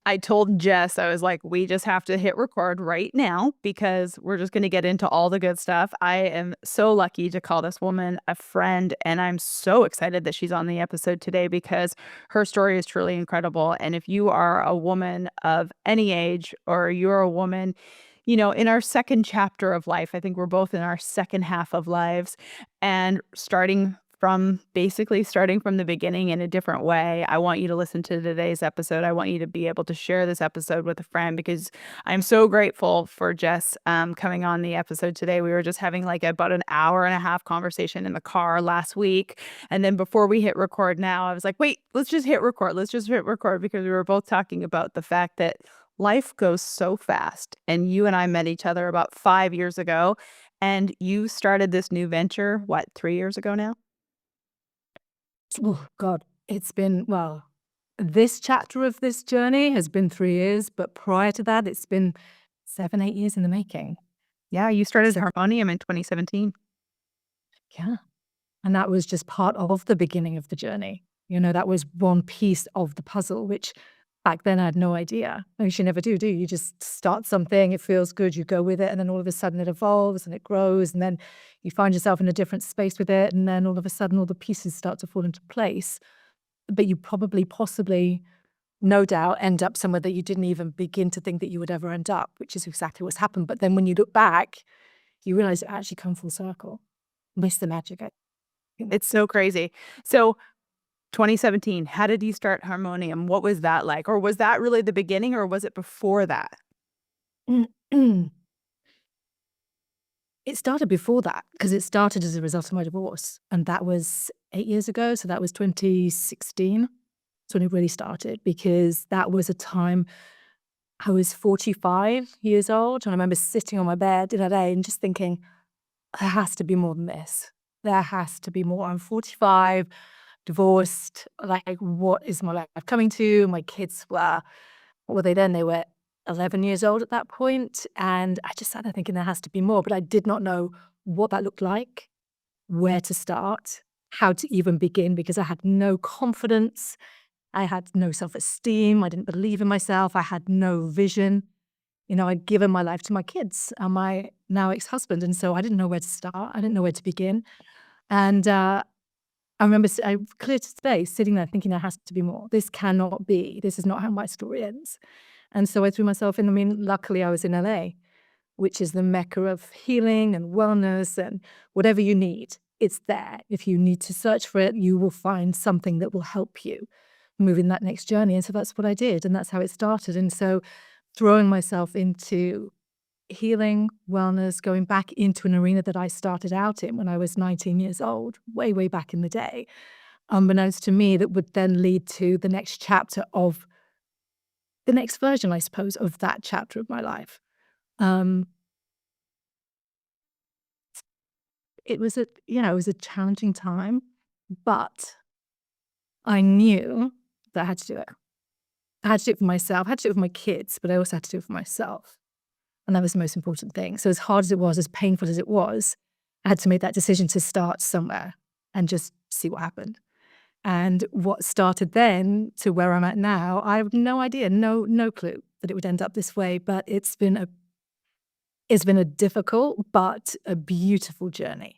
I told Jess, I was like, we just have to hit record right now because we're just going to get into all the good stuff. I am so lucky to call this woman a friend, and I'm so excited that she's on the episode today because her story is truly incredible. And if you are a woman of any age or you're a woman, in our second chapter of life, I think we're both in our second half of lives and starting from the beginning in a different way. I want you to listen to today's episode. I want you to be able to share this episode with a friend because I'm so grateful for Jess coming on the episode today. We were just having like about an hour and a half conversation in the car last week. And then before we hit record now, I was like, wait, let's just hit record. Let's just hit record because we were both talking about the fact that life goes so fast. And you and I met each other about 5 years ago. And you started this new venture, what, 3 years ago now? Oh God, it's been, well, this chapter of this journey has been 3 years, but prior to that, it's been 7, 8 years in the making. Yeah, you started So Harmonium in 2017. yeah, and that was just part of the beginning of the journey. That was one piece of the puzzle, which back then I had no idea. You never do you? You just start something, it feels good, you go with it, and then all of a sudden it evolves and it grows, and then you find yourself in a different space with it, and then all of a sudden all the pieces start to fall into place. But you probably, possibly, no doubt, end up somewhere that you didn't even begin to think that you would ever end up, which is exactly what's happened. But then when you look back, you realize it actually come full circle. Miss the magic. I think. It's so crazy. So 2017, how did you start Harmonium? What was that like? Or was that really the beginning or was it before that? It started before that because it started as a result of my divorce, and that was 8 years ago, so that was 2016. That's when it really started, because that was a time I was 45 years old, and I remember sitting on my bed in LA and just thinking, "There has to be more than this. There has to be more. I'm 45, divorced, like, what is my life coming to?" My kids were, what were they then? They were 11 years old at that point, and I just sat there thinking there has to be more, but I did not know what that looked like, where to start, how to even begin, because I had no confidence, I had no self-esteem, I didn't believe in myself, I had no vision. I'd given my life to my kids and my now ex-husband, and so I didn't know where to start, I didn't know where to begin, and, I remember I clear to space sitting there thinking there has to be more. This cannot be. This is not how my story ends. And so I threw myself in. I mean, luckily I was in LA, which is the mecca of healing and wellness and whatever you need. It's there. If you need to search for it, you will find something that will help you move in that next journey. And so that's what I did. And that's how it started. And so throwing myself into healing, wellness, going back into an arena that I started out in when I was 19 years old, way, way back in the day, unbeknownst to me, that would then lead to the next chapter of the next version, I suppose, of that chapter of my life. Um, it was a challenging time, but I knew that I had to do it. I had to do it for myself. I had to do it for my kids, but I also had to do it for myself. And that was the most important thing. So as hard as it was, as painful as it was, I had to make that decision to start somewhere and just see what happened. And what started then to where I'm at now, I have no idea, no clue that it would end up this way. But it's been a difficult but a beautiful journey.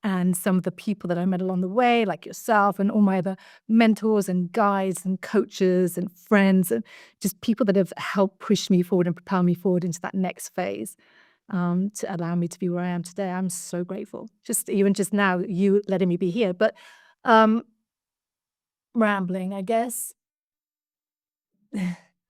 And some of the people that I met along the way, like yourself and all my other mentors and guides and coaches and friends, and just people that have helped push me forward and propel me forward into that next phase, to allow me to be where I am today. I'm so grateful. Just even just now, you letting me be here. But um, rambling, I guess.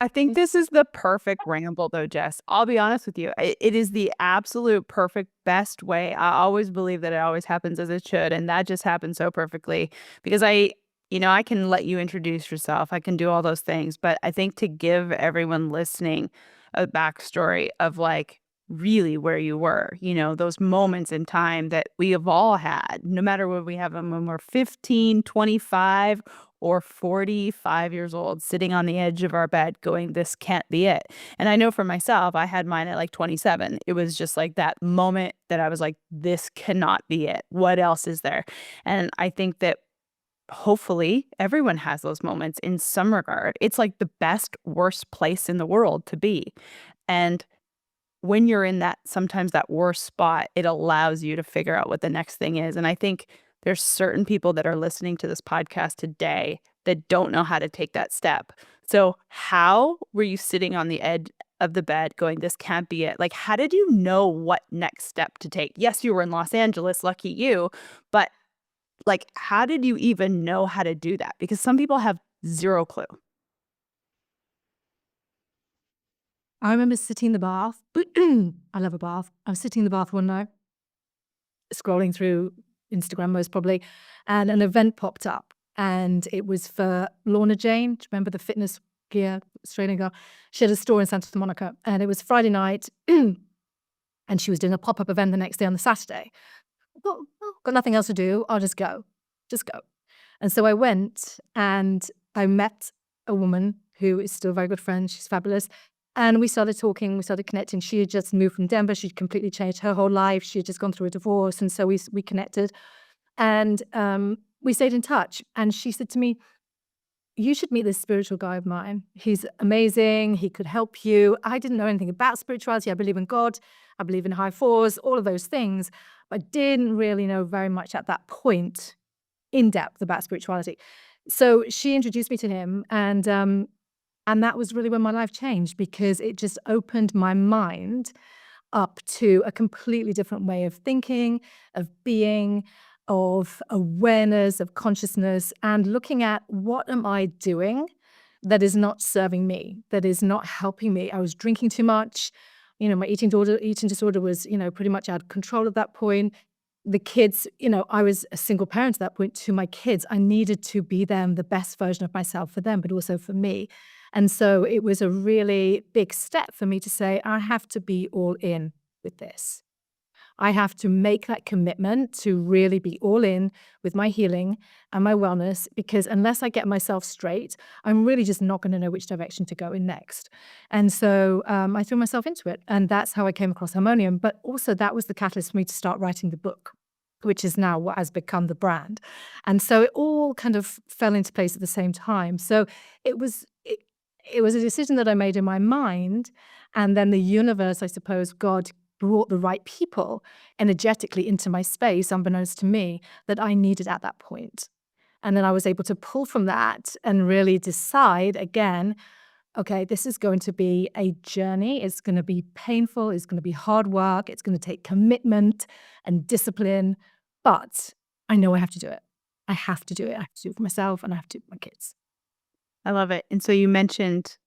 I think this is the perfect ramble though, Jess. I'll be honest with you. It is the absolute perfect best way. I always believe that it always happens as it should. And that just happened so perfectly because I can let you introduce yourself. I can do all those things. But I think to give everyone listening a backstory of like really where you were, those moments in time that we have all had, no matter what we have them when we're 15, 25 or 45 years old sitting on the edge of our bed going, this can't be it. And I know for myself, I had mine at like 27. It was just like that moment that I was like, this cannot be it. What else is there? And I think that hopefully everyone has those moments in some regard. It's like the best, worst place in the world to be. And when you're in that, sometimes that worst spot, it allows you to figure out what the next thing is. And I think there's certain people that are listening to this podcast today that don't know how to take that step. So how were you sitting on the edge of the bed going, this can't be it? Like, how did you know what next step to take? Yes, you were in Los Angeles, lucky you, but like, how did you even know how to do that? Because some people have zero clue. I remember sitting in the bath. I love a bath. I was sitting in the bath one night, scrolling through Instagram most probably, and an event popped up. And it was for Lorna Jane. Do you remember the fitness gear, Australian girl? She had a store in Santa Monica. And it was Friday night. And she was doing a pop-up event the next day on the Saturday. I thought, oh, got nothing else to do. I'll just go. Just go. And so I went and I met a woman who is still a very good friend. She's fabulous. And we started talking, we started connecting. She had just moved from Denver. She'd completely changed her whole life. She had just gone through a divorce. And so we connected. And we stayed in touch. And she said to me, you should meet this spiritual guy of mine. He's amazing. He could help you. I didn't know anything about spirituality. I believe in God. I believe in high fours, all of those things. But I didn't really know very much at that point in depth about spirituality. So she introduced me to him, and that was really when my life changed, because it just opened my mind up to a completely different way of thinking, of being, of awareness, of consciousness, and looking at what am I doing that is not serving me, that is not helping me. I was drinking too much. You know, my eating disorder was, pretty much out of control at that point. The kids, I was a single parent at that point to my kids. I needed to be them, the best version of myself for them, but also for me. And so it was a really big step for me to say, I have to be all in with this. I have to make that commitment to really be all in with my healing and my wellness, because unless I get myself straight, I'm really just not going to know which direction to go in next. And so I threw myself into it. And that's how I came across Harmonium. But also that was the catalyst for me to start writing the book, which is now what has become the brand. And so it all kind of fell into place at the same time. So it was a decision that I made in my mind. And then the universe, I suppose, God brought the right people energetically into my space, unbeknownst to me, that I needed at that point. And then I was able to pull from that and really decide again, okay, this is going to be a journey. It's going to be painful. It's going to be hard work. It's going to take commitment and discipline. But I know I have to do it. I have to do it. I have to do it for myself, and I have to do it for my kids. I love it. And so you mentioned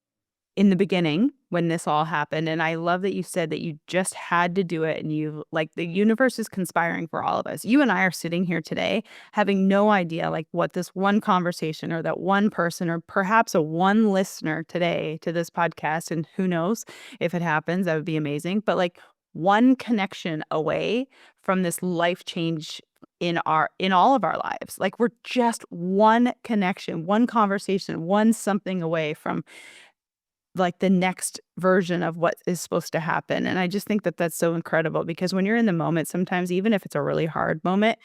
in the beginning when this all happened, and I love that you said that you just had to do it, and you like the universe is conspiring for all of us. You and I are sitting here today having no idea like what this one conversation or that one person or perhaps a one listener today to this podcast, and who knows if it happens, that would be amazing. But like one connection away from this life change in all of our lives. Like we're just one connection, one conversation, one something away from like the next version of what is supposed to happen. And I just think that that's so incredible, because when you're in the moment, sometimes even if it's a really hard moment,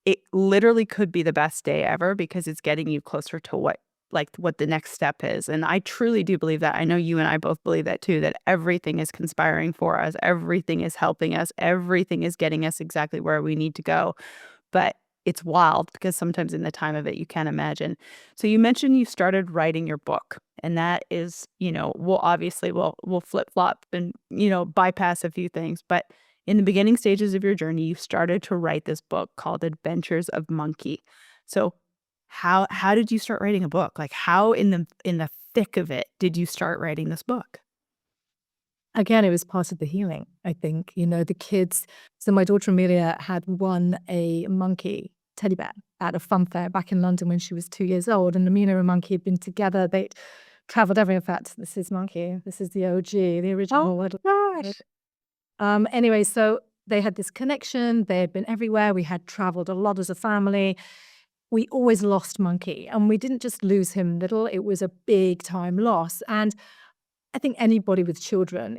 it literally could be the best day ever because it's getting you closer to what the next step is. And I truly do believe that. I know you and I both believe that too, that everything is conspiring for us. Everything is helping us. Everything is getting us exactly where we need to go. But it's wild because sometimes in the time of it, you can't imagine. So you mentioned you started writing your book, and that is, we'll flip flop and, bypass a few things. But in the beginning stages of your journey, you started to write this book called Adventures of Monkey. So how did you start writing a book? Like how in the thick of it did you start writing this book? Again, it was part of the healing, I think. The kids. So my daughter Amelia had won a monkey teddy bear at a fun fair back in London when she was 2 years old. And Amelia and Monkey had been together. They'd traveled everywhere. In fact, this is Monkey. This is the OG, the original. Oh gosh. Anyway, so they had this connection. They had been everywhere. We had traveled a lot as a family. We always lost Monkey, and we didn't just lose him little. It was a big time loss. And I think anybody with children,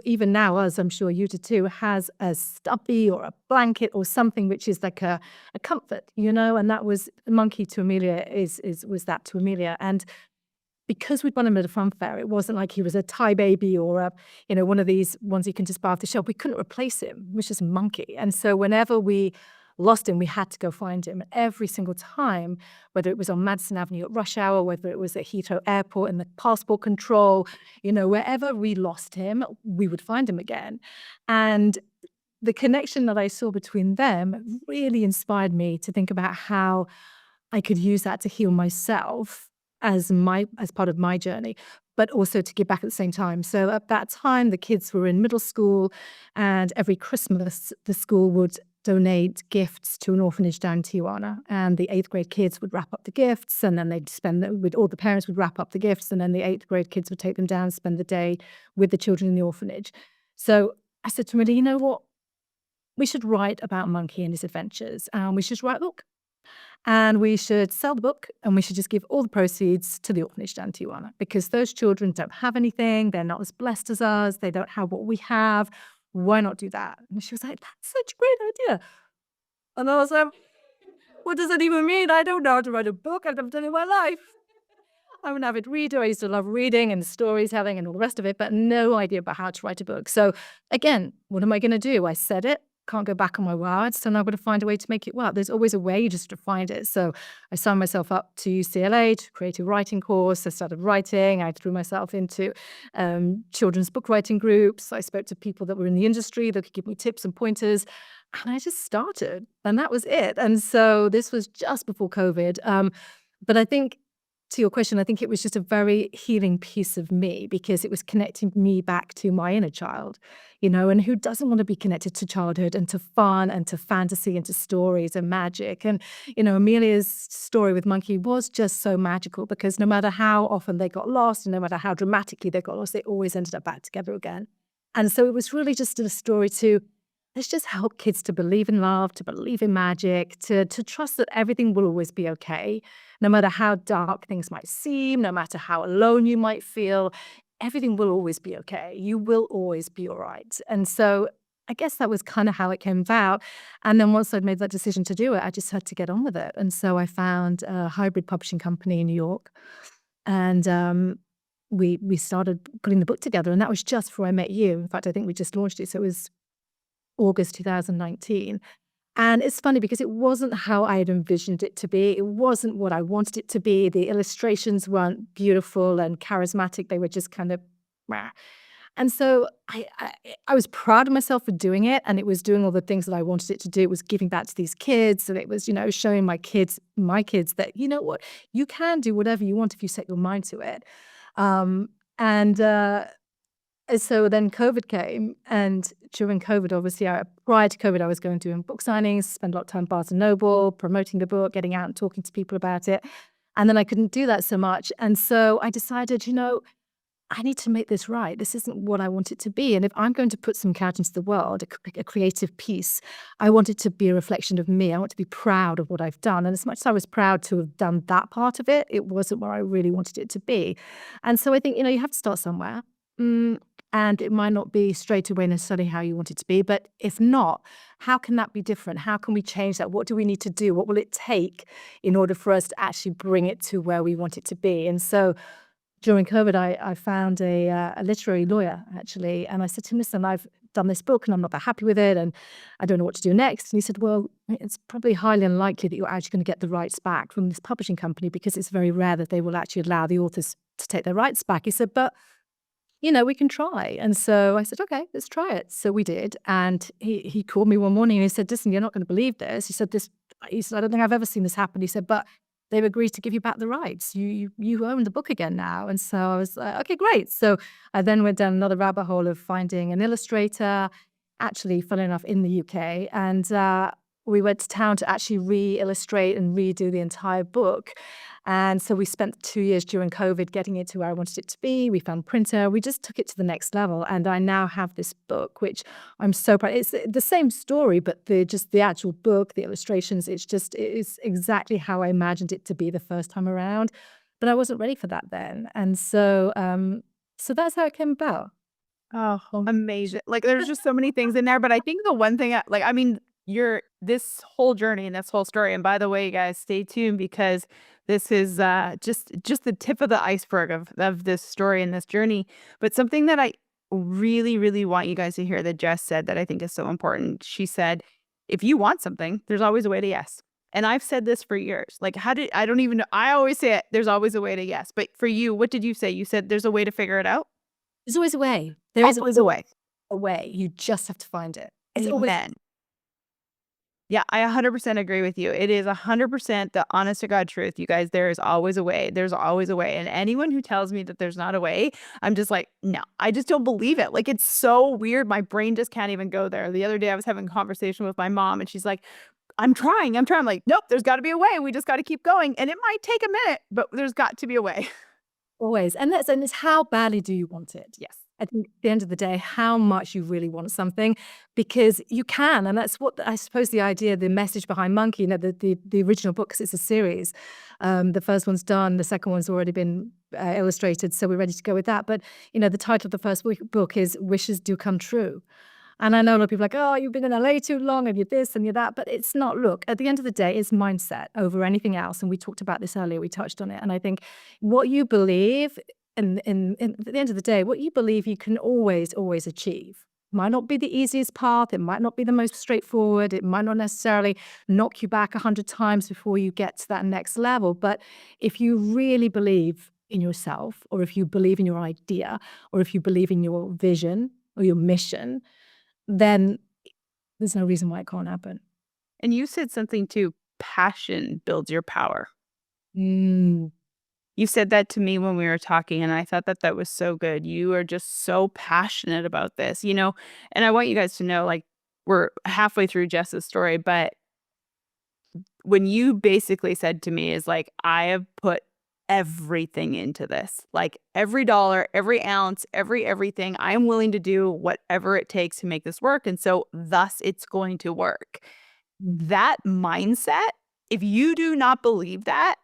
even now, as I'm sure you do too, has a stuffy or a blanket or something which is like a comfort, and that was Monkey to Amelia was that to Amelia. And because we'd won him at a fun fair, it wasn't like he was a Thai baby or one of these ones you can just buy off the shelf. We couldn't replace him. He was just a monkey. And so whenever we lost him, we had to go find him. And every single time, whether it was on Madison Avenue at rush hour, whether it was at Heathrow Airport in the passport control, wherever we lost him, we would find him again. And the connection that I saw between them really inspired me to think about how I could use that to heal myself as part of my journey, but also to give back at the same time. So at that time, the kids were in middle school, and every Christmas, the school would donate gifts to an orphanage down in Tijuana. And the 8th grade kids would wrap up the gifts, and then they'd all the parents would wrap up the gifts, and then the 8th grade kids would take them down and spend the day with the children in the orphanage. So I said to Millie, you know what? We should write about Monkey and his adventures, and we should write a book. And we should sell the book, and we should just give all the proceeds to the orphanage down in Tijuana, because those children don't have anything. They're not as blessed as us. They don't have what we have. Why not do that? And she was like, that's such a great idea. And I was like, what does that even mean? I don't know how to write a book. I've never done it in my life. I'm an avid reader. I used to love reading and storytelling and all the rest of it, but no idea about how to write a book. So again, what am I going to do? I said it. Can't go back on my words, so now I'm going to find a way to make it work. There's always a way, just to find it. So I signed myself up to UCLA to create a writing course. I started writing. I threw myself into children's book writing groups. I spoke to people that were in the industry that could give me tips and pointers. And I just started, and that was it. And so this was just before COVID. But I think, to your question, I think it was just a very healing piece of me, because it was connecting me back to my inner child, and who doesn't want to be connected to childhood and to fun and to fantasy and to stories and magic. And, Amelia's story with Monkey was just so magical, because no matter how often they got lost and no matter how dramatically they got lost, they always ended up back together again. And so it was really just a story to, let's just help kids to believe in love, to believe in magic, to trust that everything will always be okay. No matter how dark things might seem, no matter how alone you might feel, everything will always be okay. You will always be all right. And so I guess that was kind of how it came about. And then once I'd made that decision to do it, I just had to get on with it. And so I found a hybrid publishing company in New York. And we started putting the book together. And that was just before I met you. In fact, I think we just launched it. So it was August 2019. And it's funny because it wasn't how I had envisioned it to be. It wasn't what I wanted it to be. The illustrations weren't beautiful and charismatic. They were just kind of meh. And so I was proud of myself for doing it, and it was doing all the things that I wanted it to do. It was giving back to these kids, and it was, showing my kids that, you know what, you can do whatever you want if you set your mind to it. So then COVID came, and during COVID, obviously, prior to COVID, I was going doing book signings, spend a lot of time at Barnes & Noble, promoting the book, getting out and talking to people about it. And then I couldn't do that so much. And so I decided, I need to make this right. This isn't what I want it to be. And if I'm going to put some out into the world, a creative piece, I want it to be a reflection of me. I want to be proud of what I've done. And as much as I was proud to have done that part of it, it wasn't where I really wanted it to be. And so I think, you have to start somewhere. And it might not be straight away necessarily how you want it to be. But if not, how can that be different? How can we change that? What do we need to do? What will it take in order for us to actually bring it to where we want it to be? And so during COVID, I found a literary lawyer, actually. And I said to him, listen, I've done this book and I'm not that happy with it, and I don't know what to do next. And he said, well, it's probably highly unlikely that you're actually going to get the rights back from this publishing company, because it's very rare that they will actually allow the authors to take their rights back. He said, but we can try. And so I said, okay, let's try it. So we did. And he called me one morning and he said, listen, you're not going to believe this. He said, I don't think I've ever seen this happen. He said, but they've agreed to give you back the rights. You own the book again now. And so I was like, okay, great. So I then went down another rabbit hole of finding an illustrator, actually, funnily enough, in the UK. And we went to town to actually re-illustrate and redo the entire book. And so we spent 2 years during COVID getting it to where I wanted it to be. We found a printer. We just took it to the next level. And I now have this book, which I'm so proud. It's the same story, but the actual book, the illustrations, it is exactly how I imagined it to be the first time around. But I wasn't ready for that then. And so So that's how it came about. Oh, Um, amazing. Like, there's just so many things in there, but I think the one thing I mean, you're this whole journey and this whole story, and by the way, guys, stay tuned because this is, just the tip of the iceberg of this story and this journey, but something that I really, really want you guys to hear that Jess said that I think is so important. She said, "If you want something, there's always a way to yes." And I've said this for years. Like, how did I don't even know I always say it, "There's always a way to yes." But for you, what did you say? You said, "There's a way to figure it out?" there's always a way. There is Always a way. a way. You just have to find it. It's always Amen. Yeah, I 100% agree with you. It is 100% the honest to God truth. You guys, there is always a way. There's always a way. And anyone who tells me that there's not a way, I'm just like, no, I just don't believe it. Like, it's so weird. My brain just can't even go there. The other day, I was having a conversation with my mom, and she's like, I'm trying. I'm trying. I'm like, nope, there's got to be a way. We just got to keep going. And it might take a minute, but there's got to be a way. always. And it's how badly do you want it? Yes. I think at the end of the day, how much you really want something, because you can, and that's what I suppose the idea, the message behind Monkey, the original book, 'cause it's a series. The first one's done, the second one's already been illustrated, so we're ready to go with that. But the title of the first book is "Wishes Do Come True." And I know a lot of people are like, oh, you've been in LA too long and you're this and you're that. But it's not. Look, at the end of the day, it's mindset over anything else. And we talked about this earlier. We touched on it. And I think what you believe, at the end of the day, what you believe you can always, always achieve. Might not be the easiest path. It might not be the most straightforward. It might not necessarily knock you back 100 times before you get to that next level. But if you really believe in yourself, or if you believe in your idea, or if you believe in your vision or your mission, then there's no reason why it can't happen. And you said something too, passion builds your power. Mm. You said that to me when we were talking, and I thought that that was so good. You are just so passionate about this, and I want you guys to know, like, we're halfway through Jess's story, but when you basically said to me is like, I have put everything into this, like every dollar, every ounce, everything, I am willing to do whatever it takes to make this work. And so thus it's going to work. That mindset, if you do not believe that,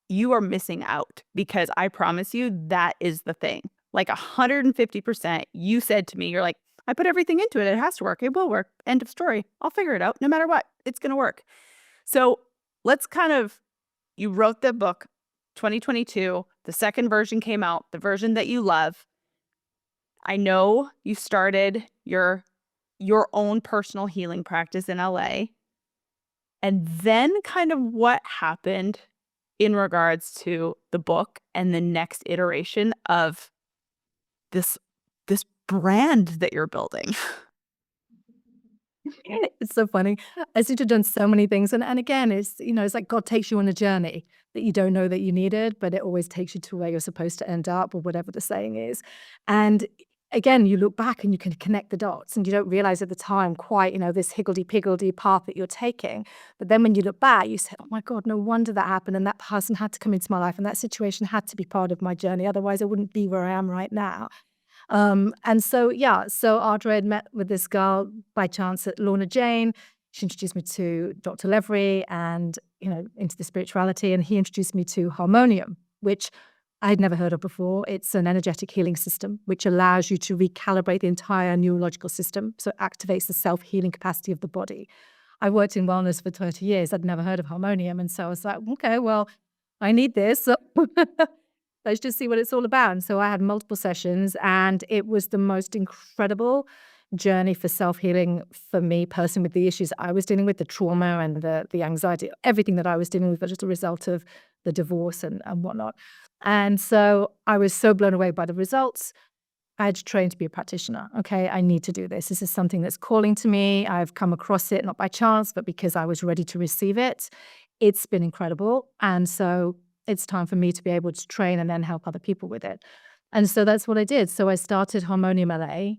you are missing out, because I promise you that is the thing. Like 150%, you said to me, you're like, I put everything into it. It has to work. It will work. End of story. I'll figure it out. No matter what, it's going to work. So let's you wrote the book 2022. The second version came out, the version that you love. I know you started your own personal healing practice in LA. And then kind of what happened in regards to the book and the next iteration of this this brand that you're building. It's so funny. I seem to have done so many things, and again, it's like God takes you on a journey that you don't know that you needed, but it always takes you to where you're supposed to end up, or whatever the saying is. And again, you look back and you can connect the dots, and you don't realize at the time quite, this higgledy-piggledy path that you're taking. But then when you look back, you say, "Oh my God, no wonder that happened, and that person had to come into my life, and that situation had to be part of my journey. Otherwise, I wouldn't be where I am right now." And so, yeah, so Audrey had met with this girl by chance at Lorna Jane. She introduced me to Dr. Levery and, into the spirituality. And he introduced me to Harmonium, which I'd never heard of before. It's an energetic healing system, which allows you to recalibrate the entire neurological system. So it activates the self-healing capacity of the body. I worked in wellness for 30 years. I'd never heard of Harmonium. And so I was like, okay, well, I need this. So let's just see what it's all about. And so I had multiple sessions, and it was the most incredible journey for self-healing for me personally, with the issues I was dealing with, the trauma and the anxiety, everything that I was dealing with was just a result of the divorce and whatnot. And so I was so blown away by the results. I had to train to be a practitioner. Okay, I need to do this. This is something that's calling to me. I've come across it not by chance, but because I was ready to receive it. It's been incredible. And so it's time for me to be able to train and then help other people with it. And so that's what I did. So I started Harmonium LA.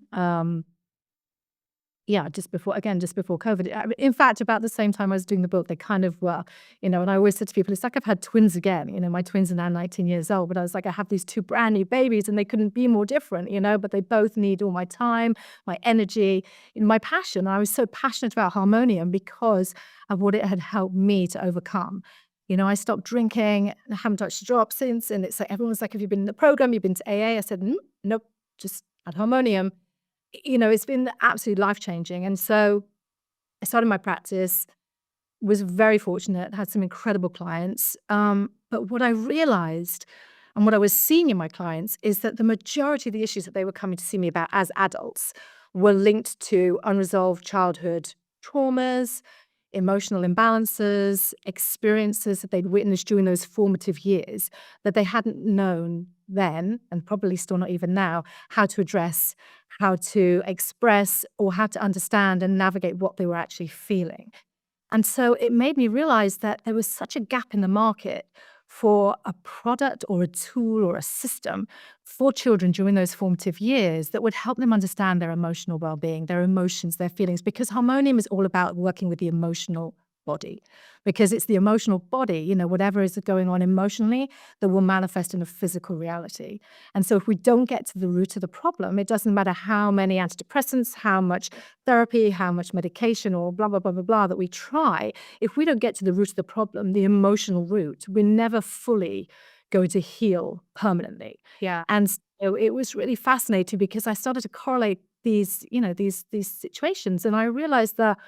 Just before COVID. In fact, about the same time I was doing the book, they kind of were, and I always said to people, it's like I've had twins again. My twins are now 19 years old, but I was like, I have these two brand new babies and they couldn't be more different, but they both need all my time, my energy, my passion. I was so passionate about Harmonium because of what it had helped me to overcome. I stopped drinking. I haven't touched a drop since. And it's like, everyone's like, have you been in the program? You've been to AA? I said, nope, just at Harmonium, it's been absolutely life-changing. And so I started my practice, was very fortunate, had some incredible clients. But what I realized and what I was seeing in my clients is that the majority of the issues that they were coming to see me about as adults were linked to unresolved childhood traumas, emotional imbalances, experiences that they'd witnessed during those formative years that they hadn't known then, and probably still not even now, how to address, how to express, or how to understand and navigate what they were actually feeling. And so it made me realize that there was such a gap in the market for a product or a tool or a system for children during those formative years that would help them understand their emotional well-being, their emotions, their feelings, because Harmonium is all about working with the emotional body, because it's the emotional body, whatever is going on emotionally that will manifest in a physical reality. And so if we don't get to the root of the problem, it doesn't matter how many antidepressants, how much therapy, how much medication, or blah, blah, blah, blah, blah that we try. If we don't get to the root of the problem, the emotional root, we're never fully going to heal permanently. Yeah. And so it was really fascinating because I started to correlate these situations, and I realized that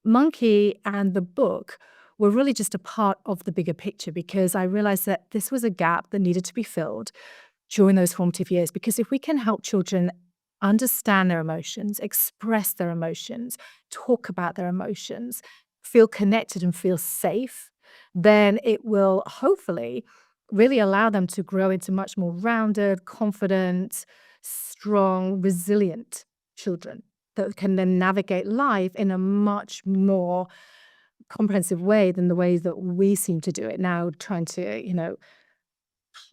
Monkey and the book were really just a part of the bigger picture, because I realized that this was a gap that needed to be filled during those formative years. Because if we can help children understand their emotions, express their emotions, talk about their emotions, feel connected and feel safe, then it will hopefully really allow them to grow into much more rounded, confident, strong, resilient children that can then navigate life in a much more comprehensive way than the ways that we seem to do it now, trying to,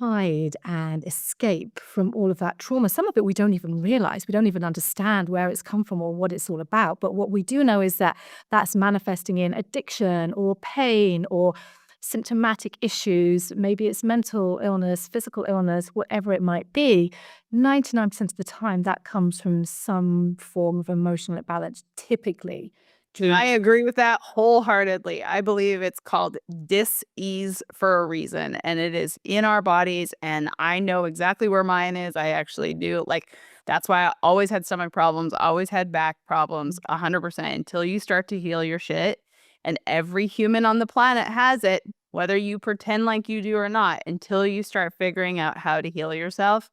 hide and escape from all of that trauma. Some of it we don't even realize. We don't even understand where it's come from or what it's all about. But what we do know is that that's manifesting in addiction or pain or symptomatic issues. Maybe it's mental illness, physical illness, whatever it might be. 99% of the time, that comes from some form of emotional imbalance, typically. I agree with that wholeheartedly. I believe it's called dis-ease for a reason, and it is in our bodies, and I know exactly where mine is. I actually do. Like, that's why I always had stomach problems, always had back problems, 100% until you start to heal your shit. And every human on the planet has it, whether you pretend like you do or not, until you start figuring out how to heal yourself.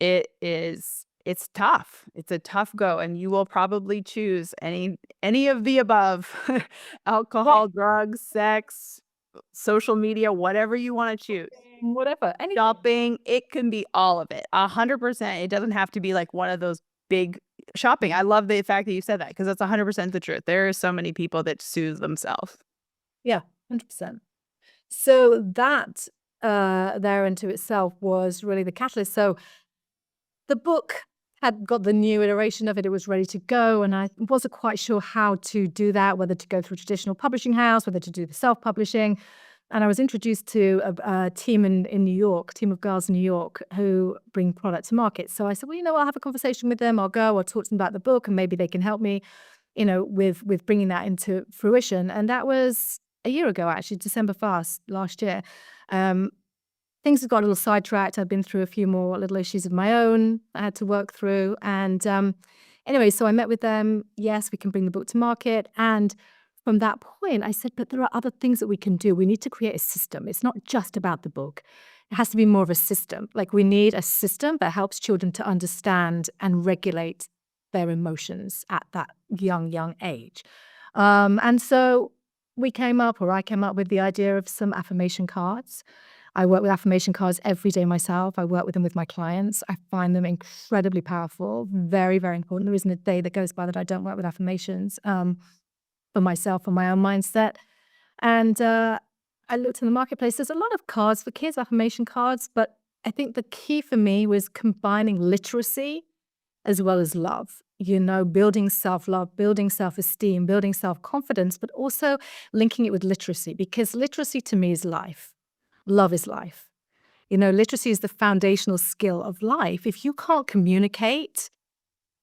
It's tough. It's a tough go, and you will probably choose any of the above. Alcohol, drugs, sex, social media, whatever you wanna choose. Whatever, anything. Shopping, it can be all of it, 100%. It doesn't have to be like one of those big shopping. I love the fact that you said that, because that's 100% the truth. There are so many people that soothe themselves. Yeah, 100%. So that there into itself was really the catalyst. So the book had got the new iteration of it. It was ready to go, and I wasn't quite sure how to do that, whether to go through a traditional publishing house, whether to do the self-publishing. And I was introduced to a team in New York, a team of girls in New York who bring product to market. So I said, well, I'll have a conversation with them. I'll go, I'll talk to them about the book, and maybe they can help me, with bringing that into fruition. And that was a year ago, actually, December 1st last year. Things had got a little sidetracked. I'd been through a few more little issues of my own I had to work through. And anyway, so I met with them. Yes, we can bring the book to market. And from that point, I said, but there are other things that we can do. We need to create a system. It's not just about the book. It has to be more of a system. Like, we need a system that helps children to understand and regulate their emotions at that young age. And so I came up with the idea of some affirmation cards. I work with affirmation cards every day myself. I work with them with my clients. I find them incredibly powerful, very, very important. There isn't a day that goes by that I don't work with affirmations for myself, for my own mindset. And I looked in the marketplace. There's a lot of cards for kids, affirmation cards, but I think the key for me was combining literacy as well as love. Building self-love, building self-esteem, building self-confidence, but also linking it with literacy, because literacy to me is life. Love is life. Literacy is the foundational skill of life. If you can't communicate,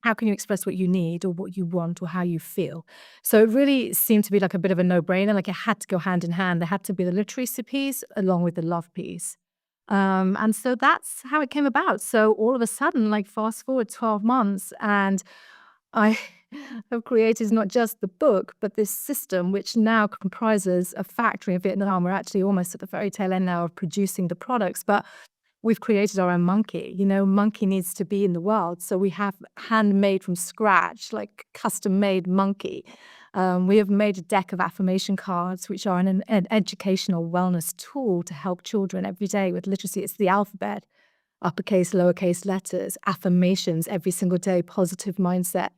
how can you express what you need or what you want or how you feel? So it really seemed to be like a bit of a no-brainer. Like, it had to go hand in hand. There had to be the literacy piece along with the love piece. And so that's how it came about. So all of a sudden, like fast forward 12 months, and I have created not just the book, but this system, which now comprises a factory in Vietnam. We're actually almost at the very tail end now of producing the products, but we've created our own monkey. You know, monkey needs to be in the world. So we have handmade from scratch, like custom made monkey. We have made a deck of affirmation cards, which are an educational wellness tool to help children every day with literacy. It's the alphabet, uppercase, lowercase letters, affirmations every single day, positive mindset,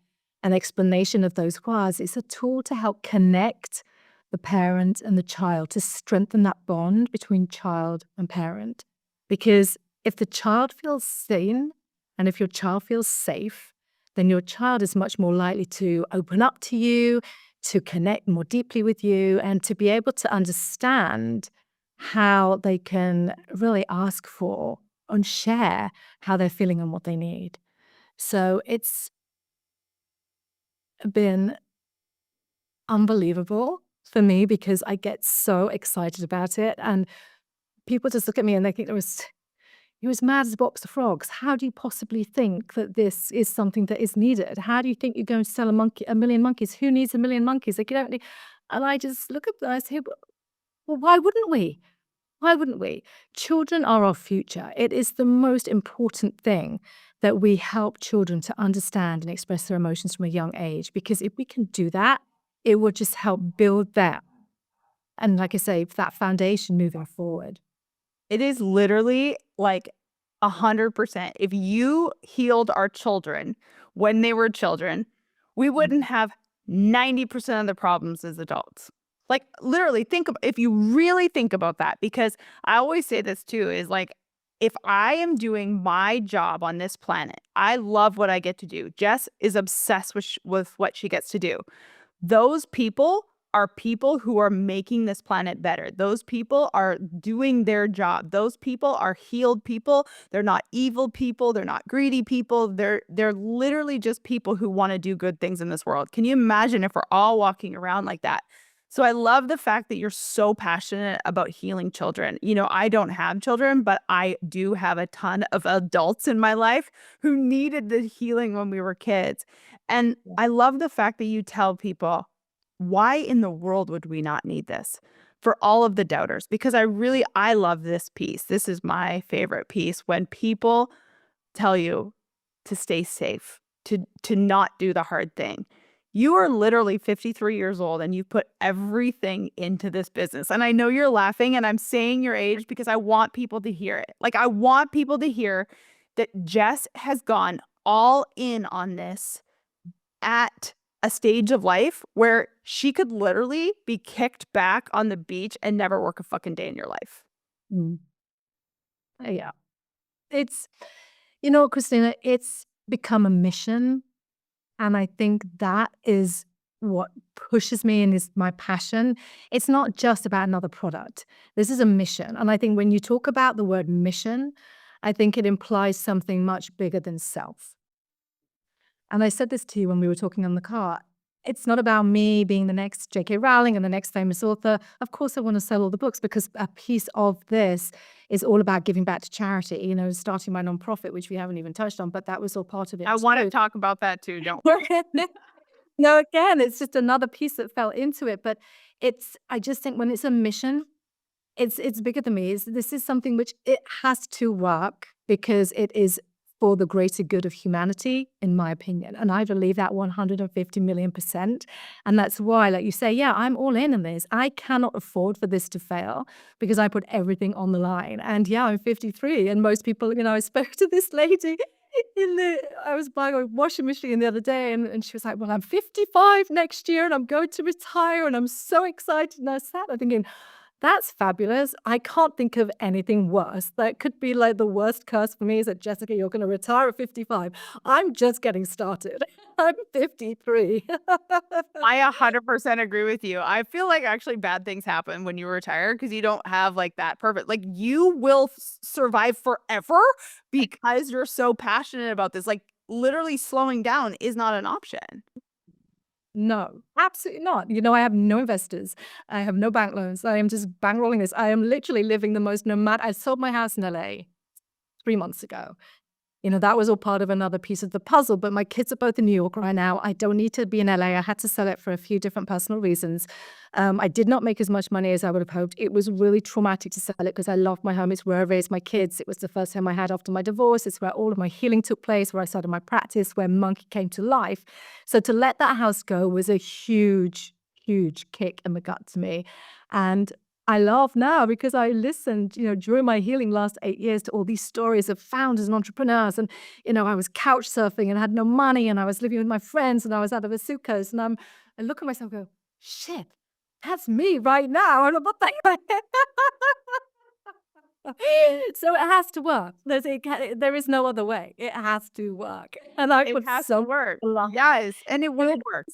an explanation of those words. It's a tool to help connect the parent and the child, to strengthen that bond between child and parent. Because if the child feels seen and if your child feels safe, then your child is much more likely to open up to you, to connect more deeply with you, and to be able to understand how they can really ask for and share how they're feeling and what they need. So it's been unbelievable for me because I get so excited about it. And people just look at me and they think you're as mad as a box of frogs. How do you possibly think that this is something that is needed? How do you think you're going to sell a million monkeys? Who needs a million monkeys? Like, you don't need. And I just look at them and I say, well, why wouldn't we? Why wouldn't we? Children are our future. It is the most important thing that we help children to understand and express their emotions from a young age, because if we can do that, it will just help build that. And like I say, that foundation moving forward. It is literally like 100%. If you healed our children when they were children, we wouldn't have 90% of the problems as adults. Like literally if you really think about that, because I always say this too, is like, if I am doing my job on this planet, I love what I get to do. Jess is obsessed with what she gets to do. Those people are people who are making this planet better. Those people are doing their job. Those people are healed people. They're not evil people. They're not greedy people. They're literally just people who want to do good things in this world. Can you imagine if we're all walking around like that? So I love the fact that you're so passionate about healing children. You know, I don't have children, but I do have a ton of adults in my life who needed the healing when we were kids. And I love the fact that you tell people, why in the world would we not need this? For all of the doubters, because I love this piece. This is my favorite piece, when people tell you to stay safe, to not do the hard thing. You are literally 53 years old and you put everything into this business. And I know you're laughing and I'm saying your age because I want people to hear it. Like, I want people to hear that Jess has gone all in on this at a stage of life where she could literally be kicked back on the beach and never work a fucking day in your life. Mm. Yeah. It's, you know, Christina, it's become a mission. And I think that is what pushes me and is my passion. It's not just about another product. This is a mission. And I think when you talk about the word mission, I think it implies something much bigger than self. And I said this to you when we were talking on the car. It's not about me being the next J.K. Rowling and the next famous author. Of course, I want to sell all the books because a piece of this is all about giving back to charity, you know, starting my nonprofit, which we haven't even touched on, but that was all part of it. I want to talk about that too, don't No, again, it's just another piece that fell into it. But I just think when it's a mission, it's bigger than me. This is something which it has to work because it is for the greater good of humanity, in my opinion. And I believe that 150 million%. And that's why, like you say, yeah, I'm all in on this. I cannot afford for this to fail because I put everything on the line. And yeah, I'm 53. And most people, you know, I spoke to this lady I was buying a washing machine the other day and she was like, well, I'm 55 next year and I'm going to retire and I'm so excited. And I sat there thinking, that's fabulous. I can't think of anything worse. That could be like the worst curse for me is that, Jessica, you're going to retire at 55. I'm just getting started. I'm 53. I 100% agree with you. I feel like actually bad things happen when you retire because you don't have like that perfect, like you will survive forever because you're so passionate about this. Like literally slowing down is not an option. No, absolutely not. I have no investors. I have no bank loans. I am just bankrolling this. I am literally living the most nomad. I sold my house in LA 3 months ago. That was all part of another piece of the puzzle, but my kids are both in New York right now. I don't need to be in LA. I had to sell it for a few different personal reasons. I did not make as much money as I would have hoped. It was really traumatic to sell it because I love my home. It's where I raised my kids. It was the first home I had after my divorce. It's where all of my healing took place, where I started my practice, where Monkey came to life. So to let that house go was a huge, huge kick in the gut to me. And I laugh now because I listened, during my healing last 8 years to all these stories of founders and entrepreneurs. And, I was couch surfing and had no money and I was living with my friends and I was out of a suitcase. And I look at myself and go, shit, that's me right now. And I'm not like, so it has to work. There is no other way. It has to work. And I It put has to so work. much Yes, and it will love work.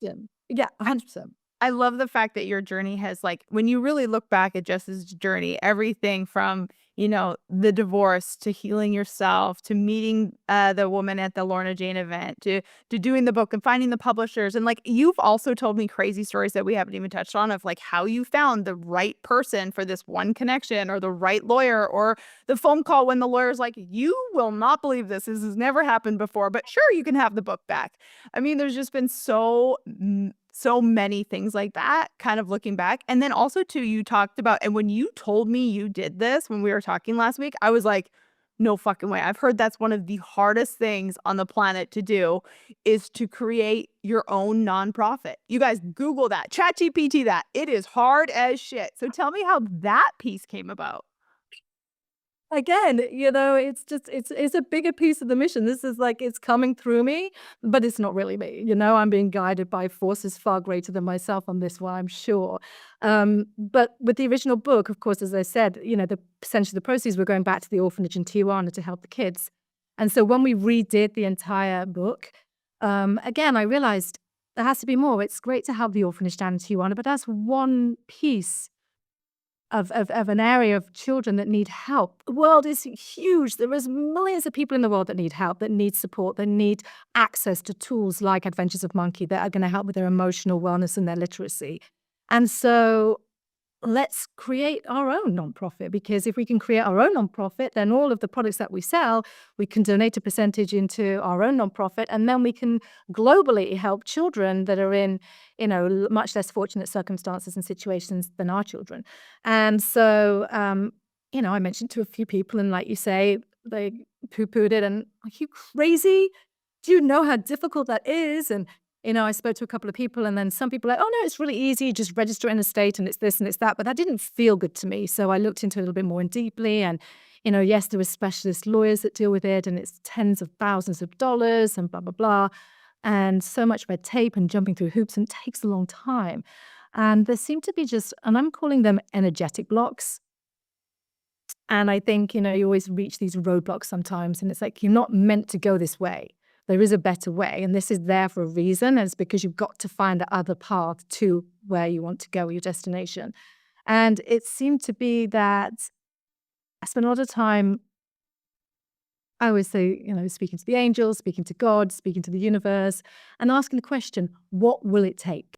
in it. Yeah, 100%. I love the fact that your journey has like when you really look back at Jess's journey, everything from, the divorce to healing yourself to meeting the woman at the Lorna Jane event to doing the book and finding the publishers. And like you've also told me crazy stories that we haven't even touched on of like how you found the right person for this one connection or the right lawyer or the phone call when the lawyer's like, you will not believe this. This has never happened before, but sure, you can have the book back. I mean, there's just been so many things like that, kind of looking back. And then also too, you talked about, and when you told me you did this when we were talking last week, I was like, no fucking way. I've heard that's one of the hardest things on the planet to do is to create your own nonprofit. You guys Google that, ChatGPT that. It is hard as shit. So tell me how that piece came about. Again, it's a bigger piece of the mission. This is like it's coming through me, but it's not really me. I'm being guided by forces far greater than myself on this one, I'm sure. But with the original book, of course, as I said, the percentage of the proceeds were going back to the orphanage in Tijuana to help the kids. And so when we redid the entire book, again, I realized there has to be more. It's great to have the orphanage down in Tijuana, but that's one piece of an area of children that need help. The world is huge. There is millions of people in the world that need help, that need support, that need access to tools like Adventures of Monkey that are going to help with their emotional wellness and their literacy. And so let's create our own nonprofit, because if we can create our own nonprofit, then all of the products that we sell, we can donate a percentage into our own nonprofit, and then we can globally help children that are in, much less fortunate circumstances and situations than our children. And so, I mentioned to a few people, and like you say, they poo-pooed it, and are you crazy? Do you know how difficult that is? And I spoke to a couple of people, and then some people were like, oh, no, it's really easy. You just register in a state and it's this and it's that. But that didn't feel good to me. So I looked into it a little bit more and deeply. And, yes, there were specialist lawyers that deal with it, and it's tens of thousands of dollars and blah, blah, blah. And so much red tape and jumping through hoops, and it takes a long time. And there seem to be and I'm calling them energetic blocks. And I think, you always reach these roadblocks sometimes, and it's like, you're not meant to go this way. There is a better way, and this is there for a reason. And it's because you've got to find the other path to where you want to go, your destination. And it seemed to be that I spent a lot of time, I always say, speaking to the angels, speaking to God, speaking to the universe, and asking the question, what will it take?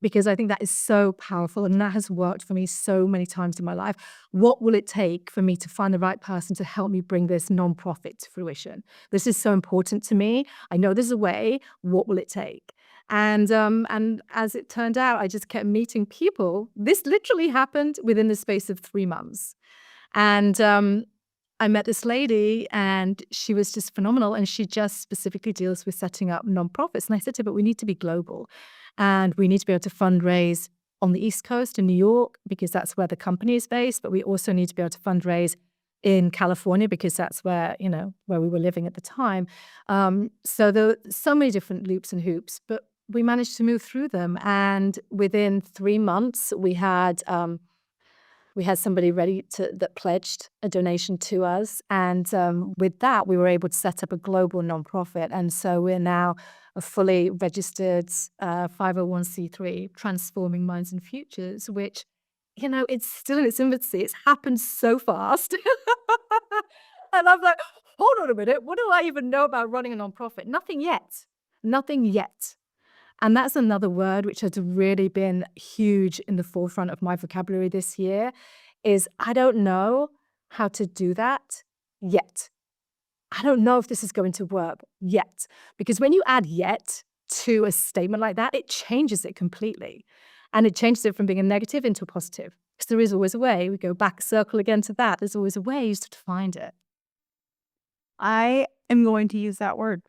Because I think that is so powerful, and that has worked for me so many times in my life. What will it take for me to find the right person to help me bring this nonprofit to fruition? This is so important to me. I know there's a way. What will it take? And as it turned out, I just kept meeting people. This literally happened within the space of 3 months. And I met this lady, and she was just phenomenal, and she just specifically deals with setting up nonprofits. And I said to her, but we need to be global, and we need to be able to fundraise on the East Coast in New York, because that's where the company is based, but we also need to be able to fundraise in California, because that's where, where we were living at the time. So there were so many different loops and hoops, but we managed to move through them. And within 3 months, we had somebody ready that pledged a donation to us. And with that, we were able to set up a global nonprofit. And so we're now a fully registered 501c3, Transforming Minds and Futures, which, it's still in its infancy. It's happened so fast. And I'm like, hold on a minute. What do I even know about running a nonprofit? Nothing yet. Nothing yet. And that's another word which has really been huge in the forefront of my vocabulary this year is I don't know how to do that yet. I don't know if this is going to work yet. Because when you add yet to a statement like that, it changes it completely. And it changes it from being a negative into a positive. Because there is always a way. We go back, circle again to that. There's always a way. You just have to find it. I am going to use that word.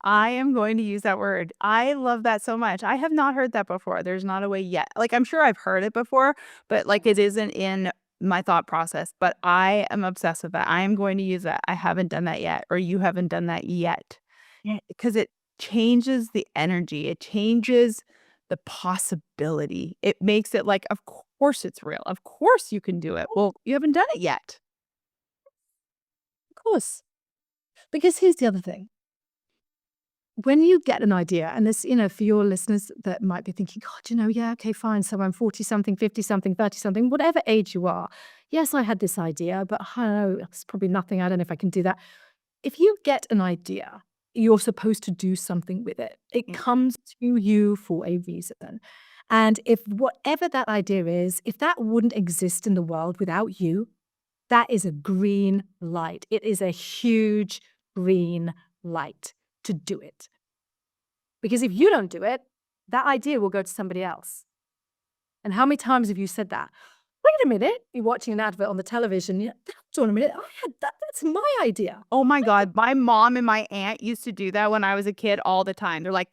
I am going to use that word. I love that so much. I have not heard that before. There's not a way yet. Like, I'm sure I've heard it before, but like it isn't in my thought process. But I am obsessed with that. I am going to use that. I haven't done that yet, or you haven't done that yet. Yeah, because it changes the energy. It changes the possibility. It makes it like, of course it's real. Of course you can do it. Well, you haven't done it yet. Of course. Because here's the other thing. When you get an idea, and this, for your listeners that might be thinking, God, yeah, okay, fine. So I'm 40 something, 50 something, 30 something, whatever age you are. Yes, I had this idea, but I don't know, it's probably nothing. I don't know if I can do that. If you get an idea, you're supposed to do something with it. It comes to you for a reason. And if whatever that idea is, if that wouldn't exist in the world without you, that is a green light. It is a huge green light to do it. Because if you don't do it, that idea will go to somebody else. And how many times have you said that? Wait a minute, you're watching an advert on the television. Hold on a minute, I had that. That's my idea. Oh my God. My mom and my aunt used to do that when I was a kid all the time. They're like,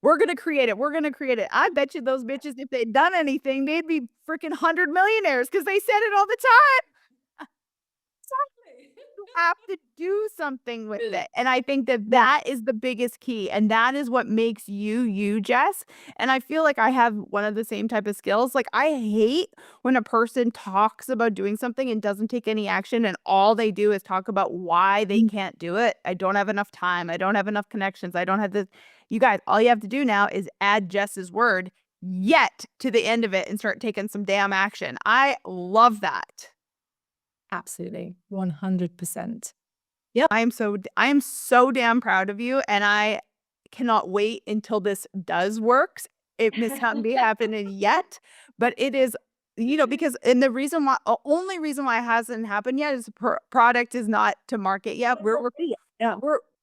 we're going to create it. We're going to create it. I bet you those bitches, if they'd done anything, they'd be freaking 100 millionaires because they said it all the time. Exactly. You have to do something with it. And I think that that is the biggest key. And that is what makes you, you, Jess. And I feel like I have one of the same type of skills. Like, I hate when a person talks about doing something and doesn't take any action. And all they do is talk about why they can't do it. I don't have enough time. I don't have enough connections. I don't have this. You guys, all you have to do now is add Jess's word yet to the end of it and start taking some damn action. I love that. Absolutely. 100%. I am so damn proud of you, and I cannot wait until this does works. It may not be happening yet, but it is, because and the reason why, only reason why it hasn't happened yet is the product is not to market yet. Yeah.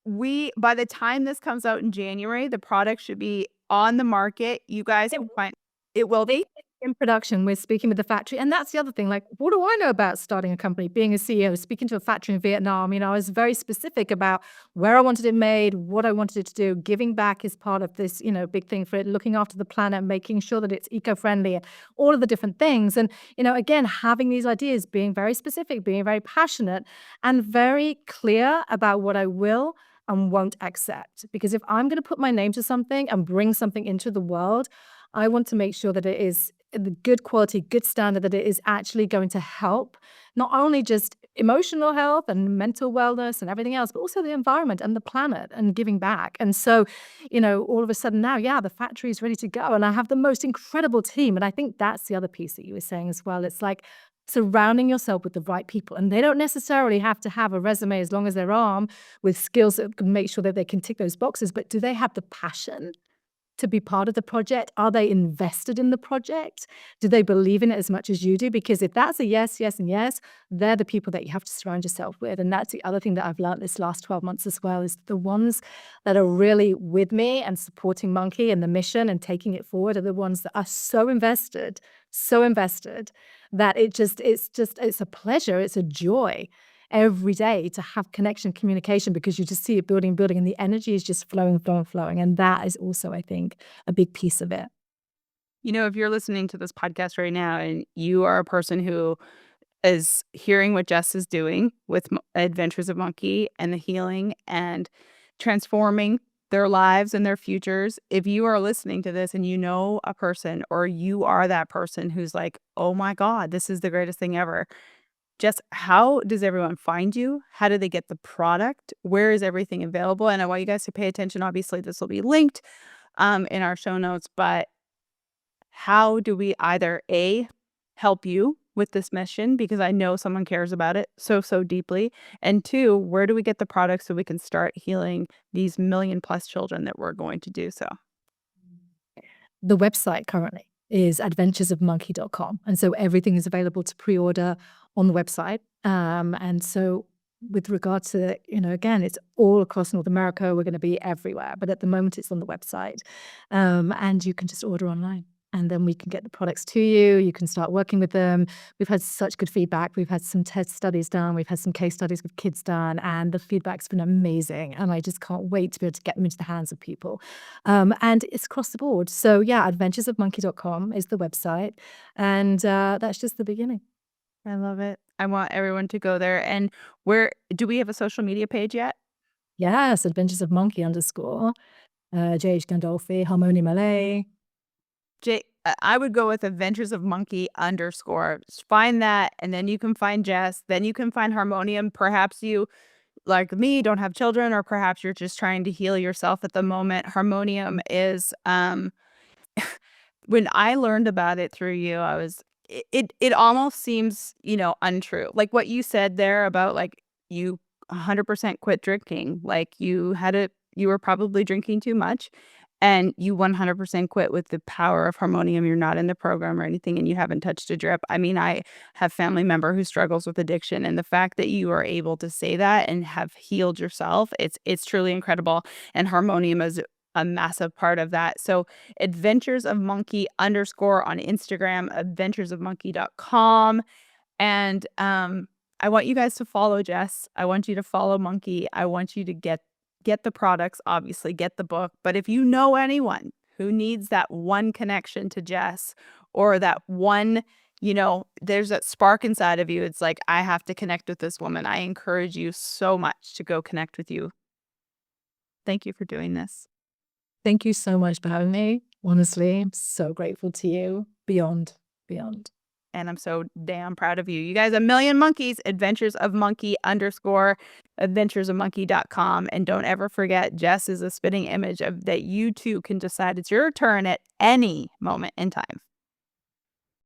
We by the time this comes out in January, the product should be on the market. You guys can find it will be. In production, we're speaking with the factory. And that's the other thing. Like, what do I know about starting a company, being a CEO, speaking to a factory in Vietnam? I was very specific about where I wanted it made, what I wanted it to do. Giving back is part of this, big thing for it, looking after the planet, making sure that it's eco-friendly and all of the different things. And, again, having these ideas, being very specific, being very passionate and very clear about what I will and won't accept. Because if I'm going to put my name to something and bring something into the world, I want to make sure that it is the good quality, good standard, that it is actually going to help not only just emotional health and mental wellness and everything else, but also the environment and the planet and giving back. And so, all of a sudden now, the factory is ready to go. And I have the most incredible team. And I think that's the other piece that you were saying as well. It's like surrounding yourself with the right people. And they don't necessarily have to have a resume as long as their arm with skills that can make sure that they can tick those boxes. But do they have the passion to be part of the project? Are they invested in the project? Do they believe in it as much as you do? Because if that's a yes, yes, and yes, they're the people that you have to surround yourself with. And that's the other thing that I've learned this last 12 months as well, is the ones that are really with me and supporting Monkey and the mission and taking it forward are the ones that are so invested that it's a pleasure, it's a joy every day to have connection, communication, because you just see it building, and the energy is just flowing. And that is also, I think, a big piece of it. If you're listening to this podcast right now and you are a person who is hearing what Jess is doing with Adventures of Monkey and the healing and transforming their lives and their futures, if you are listening to this and you know a person or you are that person who's like, oh my God, this is the greatest thing ever. Jess, how does everyone find you? How do they get the product? Where is everything available? And I want you guys to pay attention. Obviously, this will be linked in our show notes, but how do we either A, help you with this mission, because I know someone cares about it so deeply, and two, where do we get the product so we can start healing these million+ children that we're going to do so? The website currently is adventuresofmonkey.com. And so everything is available to pre-order on the website. And so with regard to, again, it's all across North America. We're going to be everywhere. But at the moment, it's on the website. And you can just order online. And then we can get the products to you. You can start working with them. We've had such good feedback. We've had some test studies done. We've had some case studies with kids done. And the feedback's been amazing. And I just can't wait to be able to get them into the hands of people. And it's across the board. So yeah, adventuresofmonkey.com is the website. And that's just the beginning. I love it. I want everyone to go there. And do we have a social media page yet? Yes, Adventures of Monkey _ Headey Gandolfi, Harmonium LA. I would go with Adventures of Monkey _ Just find that, and then you can find Jess. Then you can find Harmonium. Perhaps you, like me, don't have children, or perhaps you're just trying to heal yourself at the moment. Harmonium is when I learned about it through you, it almost seems, untrue. Like what you said there about like you 100% quit drinking. Like you were probably drinking too much, and you 100% quit with the power of Harmonium. You're not in the program or anything, and you haven't touched a drip. I mean, I have family member who struggles with addiction, and the fact that you are able to say that and have healed yourself, it's truly incredible. And Harmonium is a massive part of that. So Adventures of Monkey _ on Instagram, adventuresofmonkey.com. And I want you guys to follow Jess. I want you to follow Monkey. I want you to get the products, obviously, get the book. But if you know anyone who needs that one connection to Jess, or that one, there's that spark inside of you, it's like, I have to connect with this woman. I encourage you so much to go connect with you. Thank you for doing this. Thank you so much for having me. Honestly, I'm so grateful to you. Beyond. And I'm so damn proud of you. You guys, 1,000,000 monkeys, Adventures of Monkey _ adventuresofmonkey.com. And don't ever forget, Jess is a spitting image of that you too can decide it's your turn at any moment in time.